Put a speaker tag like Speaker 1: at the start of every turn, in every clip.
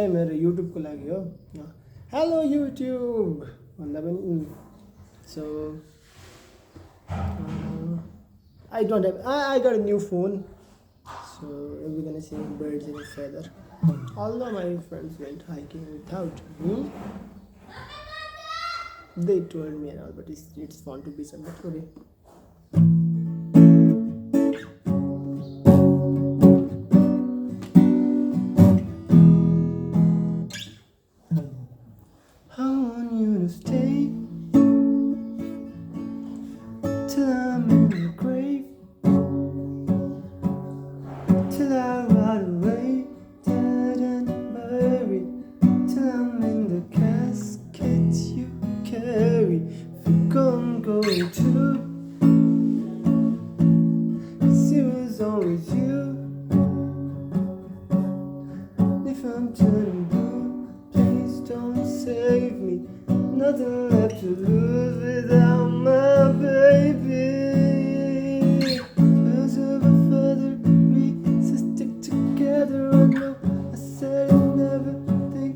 Speaker 1: मेरो युट्युबको लागि हो हेलो युट्युब भन्दा पनि सो I don't have I got a new phone, so we're gonna see birds in a feather. Although my friends went hiking without me, they told me and all, but it's fun to be somewhat okay. I want you to stay till I'm in the grave, till I rot away, dead and buried, till I'm in the casket you carry. If you go, I'm going to, 'cause it was always you. If I'm turning blue, please don't save me. Nothing left to lose without my baby. Birds of a feather, we stick together. I know I said I never think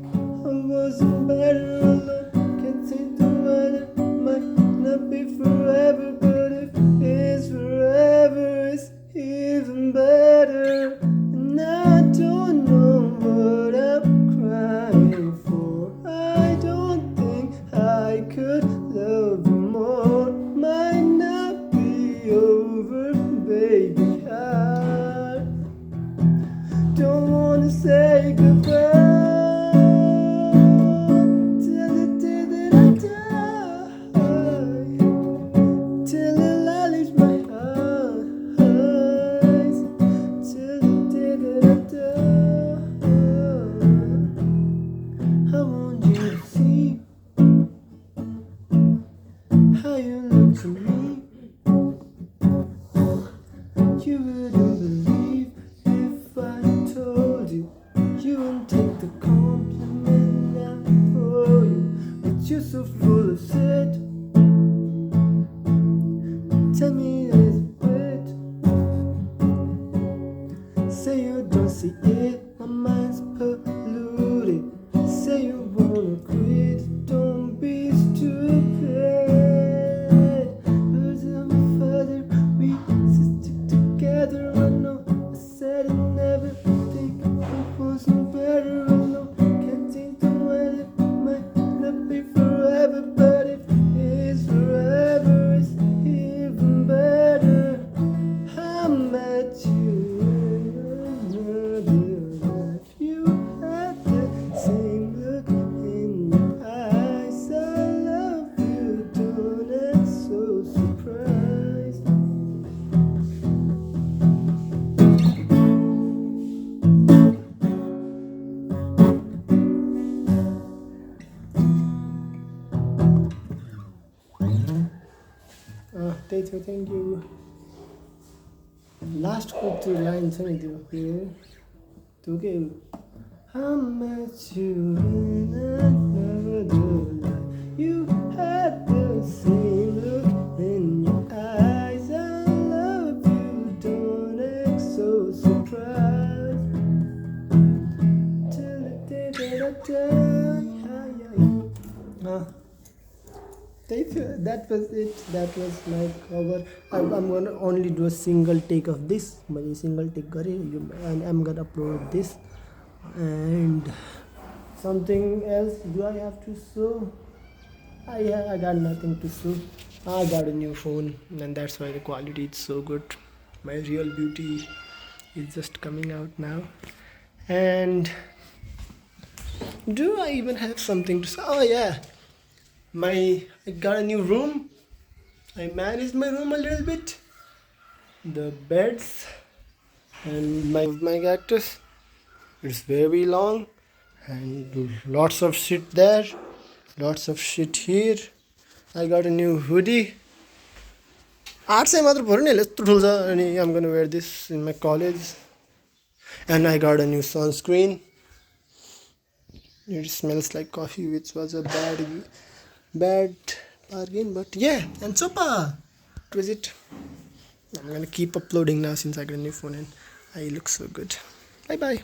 Speaker 1: I wasn't better alone. Can't see the weather, might not be forever, but if it's forever, it's even better. And I don't know what I'm crying for. I don't think I could love you more. Might not be over, baby. I don't wanna say goodbye till the day that I die, till the light leaves my eyes, till the day that I die. I want you to see how you look to me. You wouldn't believe if I told you. You wouldn't take the compliment I throw you. But you're so full of shit. Tell me there's a bit. Say you don't see it, my mind's polluted. Say you wanna quit, don't be stupid. Birds of a feather, we stick together. I know I said I never think it wasn't better alone. Can't take the weather, might not be forever, but if it's forever, it's even better. I met you another life. You had the same look in your eyes. I love you, don't act so surprised. Thank you. Last को त्यो line छ नि त्यो के I met you in another life. You had the same look in your eyes. I love you, don't act so surprised. Till the day that I die. That was it. That was my cover. I'm gonna only do a single take of this. But a single take and I'm gonna upload this. And something else. Do I have to show? I got nothing to show. I got a new phone, and that's why the quality is so good. My real beauty is just coming out now. And do I even have something to say? Oh yeah. I got a new room. I managed my room a little bit. The beds and my cactus. It's very long and lots of shit there, lots of shit here. I got a new hoodie. 800 मात्र पर्यो नि यस्तो ठुलो छ अनि I'm gonna wear this in my college. And I got a new sunscreen. It smells like coffee, which was a bad bargain, but yeah. And super. What was it? I'm gonna keep uploading now since I got a new phone and I look so good. Bye bye.